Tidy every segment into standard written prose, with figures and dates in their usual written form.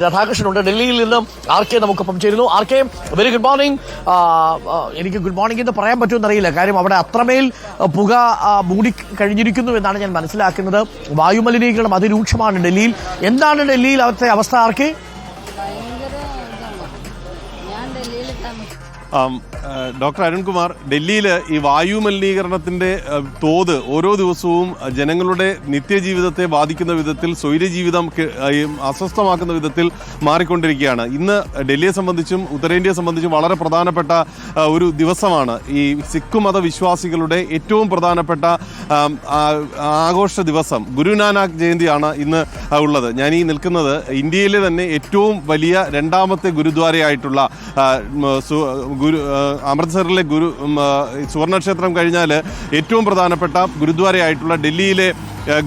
രാധാകൃഷ്ണനുണ്ട് ഡൽഹിയിൽ നിന്നും. R K നമുക്കൊപ്പം ചേരുന്നു. R K, very good morning. എനിക്ക് ഗുഡ് മോർണിംഗ് എന്ന് പറയാൻ പറ്റുമെന്നറിയില്ല, കാര്യം അവിടെ അത്രമേൽ പുക മൂടി കഴിഞ്ഞിരിക്കുന്നു എന്നാണ് ഞാൻ മനസ്സിലാക്കുന്നത്. വായുമലിനീകരണം അതിരൂക്ഷമാണ് ഡൽഹിയിൽ. എന്താണ് ഡൽഹിയിൽ അവിടുത്തെ അവസ്ഥ? ആർ കെ, ഡോക്ടർ അരുൺകുമാർ, ഡൽഹിയിൽ ഈ വായു മലിനീകരണത്തിന്റെ തോത് ഓരോ ദിവസവും ജനങ്ങളുടെ നിത്യജീവിതത്തെ ബാധിക്കുന്ന വിധത്തിൽ, സ്വൈര്യജീവിതം അസ്വസ്ഥമാക്കുന്ന വിധത്തിൽ മാറിക്കൊണ്ടിരിക്കുകയാണ്. ഇന്ന് ഡൽഹിയെ സംബന്ധിച്ചും ഉത്തരേന്ത്യയെ സംബന്ധിച്ചും വളരെ പ്രധാനപ്പെട്ട ഒരു ദിവസമാണ്. ഈ സിഖ് മതവിശ്വാസികളുടെ ഏറ്റവും പ്രധാനപ്പെട്ട ആഘോഷ ദിവസം ഗുരുനാനാക്ക് ജയന്തിയാണ് ഇന്ന് ഉള്ളത്. ഞാൻ ഈ നിൽക്കുന്നത് ഇന്ത്യയിലെ തന്നെ ഏറ്റവും വലിയ രണ്ടാമത്തെ ഗുരുദ്വാരയായിട്ടുള്ള അമൃത്സറിലെ സുവർണക്ഷേത്രം കഴിഞ്ഞാൽ ഏറ്റവും പ്രധാനപ്പെട്ട ഗുരുദ്വാരയായിട്ടുള്ള ഡൽഹിയിലെ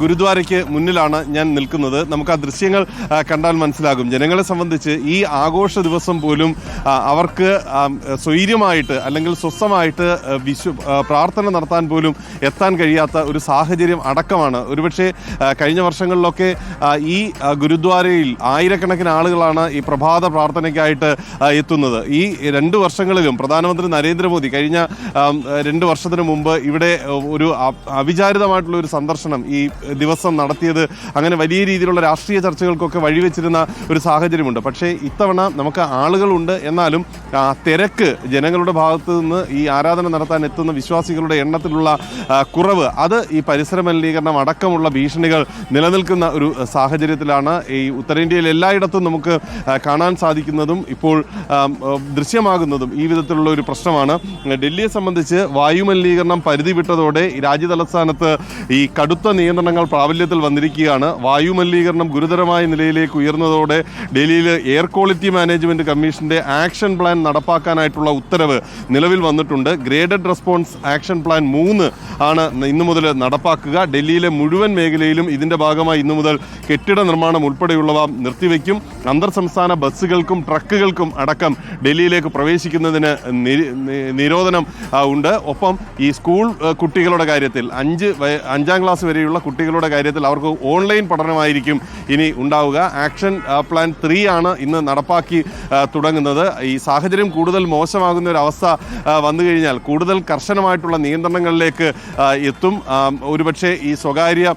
ഗുരുദ്വാരയ്ക്ക് മുന്നിലാണ് ഞാൻ നിൽക്കുന്നത്. നമുക്ക് ആ ദൃശ്യങ്ങൾ കണ്ടാൽ മനസ്സിലാകും. ജനങ്ങളെ സംബന്ധിച്ച് ഈ ആഘോഷ ദിവസം പോലും അവർക്ക് സ്വൈര്യമായിട്ട് അല്ലെങ്കിൽ സ്വസ്ഥമായിട്ട് പ്രാർത്ഥന നടത്താൻ പോലും എത്താൻ കഴിയാത്ത ഒരു സാഹചര്യം അടക്കമാണ്. ഒരുപക്ഷെ കഴിഞ്ഞ വർഷങ്ങളിലൊക്കെ ഈ ഗുരുദ്വാരയിൽ ആയിരക്കണക്കിന് ആളുകളാണ് ഈ പ്രഭാത പ്രാർത്ഥനയ്ക്കായിട്ട് എത്തുന്നത്. ഈ 2 വർഷങ്ങളിലും പ്രധാനമന്ത്രി നരേന്ദ്രമോദി കഴിഞ്ഞ 2 വർഷത്തിന് മുമ്പ് ഇവിടെ ഒരു അവിചാരിതമായിട്ടുള്ള ഒരു സന്ദർശനം ഈ ദിവസം നടത്തിയത് അങ്ങനെ വലിയ രീതിയിലുള്ള രാഷ്ട്രീയ ചർച്ചകൾക്കൊക്കെ വഴിവെച്ചിരുന്ന ഒരു സാഹചര്യമുണ്ട്. പക്ഷേ ഇത്തവണ നമുക്ക് ആളുകളുണ്ട്, എന്നാലും തിരക്ക്, ജനങ്ങളുടെ ഭാഗത്ത് നിന്ന് ഈ ആരാധന നടത്താൻ എത്തുന്ന വിശ്വാസികളുടെ എണ്ണത്തിലുള്ള കുറവ്, അത് ഈ പരിസര മലിനീകരണം അടക്കമുള്ള ഭീഷണികൾ നിലനിൽക്കുന്ന ഒരു സാഹചര്യത്തിലാണ് ഈ ഉത്തരേന്ത്യയിൽ എല്ലായിടത്തും നമുക്ക് കാണാൻ സാധിക്കുന്നതും ഇപ്പോൾ ദൃശ്യമാകുന്നതും ഈ വിധത്തിലുള്ള ഒരു പ്രശ്നമാണ്. ഡൽഹിയെ സംബന്ധിച്ച് വായുമലിനീകരണം പരിധി വിട്ടതോടെ രാജ്യതലസ്ഥാനത്ത് ഈ കടുത്ത നിയന്ത്രണങ്ങൾ പ്രാബല്യത്തിൽ വന്നിരിക്കുകയാണ്. വായുമലിനീകരണം ഗുരുതരമായ നിലയിലേക്ക് ഉയർന്നതോടെ ഡൽഹിയിൽ എയർ ക്വാളിറ്റി മാനേജ്മെന്റ് കമ്മീഷന്റെ ആക്ഷൻ പ്ലാൻ നടപ്പാക്കാനായിട്ടുള്ള ഉത്തരവ് നിലവിൽ വന്നിട്ടുണ്ട്. ഗ്രേഡഡ് റെസ്പോൺസ് ആക്ഷൻ പ്ലാൻ 3 ആണ് ഇന്നു മുതൽ നടപ്പാക്കുക. ഡൽഹിയിലെ മുഴുവൻ മേഖലയിലും ഇതിന്റെ ഭാഗമായി ഇന്നു മുതൽ കെട്ടിട നിർമ്മാണം ഉൾപ്പെടെയുള്ളവ നിർത്തിവെക്കും. അന്തർ സംസ്ഥാന ബസ്സുകൾക്കും ട്രക്കുകൾക്കും അടക്കം ഡൽഹിയിലേക്ക് പ്രവേശിക്കുന്നതിന് നിരോധനം ഉണ്ട്. ഒപ്പം ഈ സ്കൂൾ കുട്ടികളുടെ കാര്യത്തിൽ 5ാം ക്ലാസ് വരെയുള്ള കുട്ടികളുടെ കാര്യത്തിൽ അവർക്ക് ഓൺലൈൻ പഠനമായിരിക്കും ഇനി ഉണ്ടാവുക. ആക്ഷൻ പ്ലാൻ 3 ആണ് ഇന്ന് നടപ്പാക്കി തുടങ്ങുന്നത്. ഈ സാഹചര്യം കൂടുതൽ മോശമാകുന്ന ഒരു അവസ്ഥ വന്നു കഴിഞ്ഞാൽ കൂടുതൽ കർശനമായിട്ടുള്ള നിയന്ത്രണങ്ങളിലേക്ക് എത്തും. ഒരുപക്ഷെ ഈ സ്വകാര്യ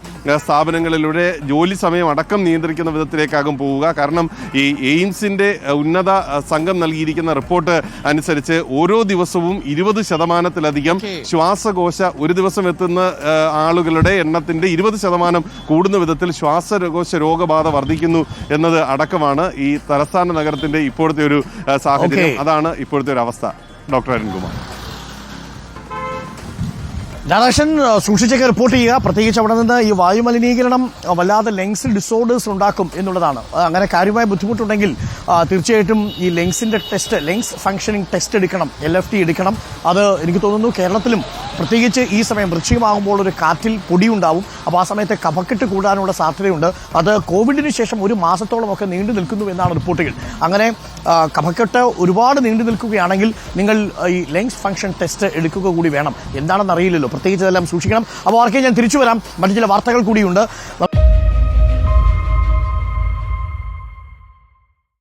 സ്ഥാപനങ്ങളിലൂടെ ജോലി സമയം അടക്കം നിയന്ത്രിക്കുന്ന വിധത്തിലേക്കാകും പോവുക. കാരണം ഈ എയിംസിന്റെ ഉന്നത സംഘം നൽകിയിരിക്കുന്ന റിപ്പോർട്ട് അനുസരിച്ച് ഓരോ ദിവസവും 20%-ലധികം ശ്വാസകോശ ഒരു ദിവസം എത്തുന്ന ആളുകളുടെ എണ്ണത്തിന്റെ 20% കൂടുന്ന വിധത്തിൽ ശ്വാസകോശ രോഗബാധ വർദ്ധിക്കുന്നു എന്നത് അടക്കമാണ് ഈ തലസ്ഥാന നഗരത്തിന്റെ ഇപ്പോഴത്തെ ഒരു സാഹചര്യം. അതാണ് ഇപ്പോഴത്തെ ഒരു അവസ്ഥ. ഡോക്ടർ അരുൺകുമാർ. രാധാകൃഷ്ണൻ, സൂക്ഷിച്ചൊക്കെ റിപ്പോർട്ട് ചെയ്യുക. പ്രത്യേകിച്ച് അവിടെ നിന്ന് ഈ വായുമലിനീകരണം വല്ലാതെ ലങ്സിൽ ഡിസോർഡേഴ്സ് ഉണ്ടാക്കും എന്നുള്ളതാണ്. അങ്ങനെ കാര്യമായ ബുദ്ധിമുട്ടുണ്ടെങ്കിൽ തീർച്ചയായിട്ടും ഈ ലങ്സിന്റെ ടെസ്റ്റ്, ലങ്സ് ഫംഗ്ഷനിങ് ടെസ്റ്റ് എടുക്കണം, LFT എടുക്കണം. അത് എനിക്ക് തോന്നുന്നു കേരളത്തിലും പ്രത്യേകിച്ച് ഈ സമയം വൃശ്ചികമാകുമ്പോൾ ഒരു കാറ്റിൽ പൊടിയുണ്ടാവും. അപ്പോൾ ആ സമയത്ത് കഫക്കെട്ട് കൂടാനുള്ള സാധ്യതയുണ്ട്. അത് കോവിഡിന് ശേഷം 1 മാസത്തോളമൊക്കെ നീണ്ടു നിൽക്കുന്നു എന്നാണ് റിപ്പോർട്ടുകൾ. അങ്ങനെ കഫക്കെട്ട് ഒരുപാട് നീണ്ടു നിൽക്കുകയാണെങ്കിൽ നിങ്ങൾ ഈ ലങ്സ് ഫംഗ്ഷൻ ടെസ്റ്റ് എടുക്കുക കൂടി വേണം. എന്താണെന്ന് അറിയില്ലല്ലോ, പ്രത്യേകിച്ച് ഇതെല്ലാം സൂക്ഷിക്കണം. അപ്പോൾ ആർക്കെ ഞാൻ തിരിച്ചു വരാം, മറ്റു ചില വാർത്തകൾ കൂടിയുണ്ട്.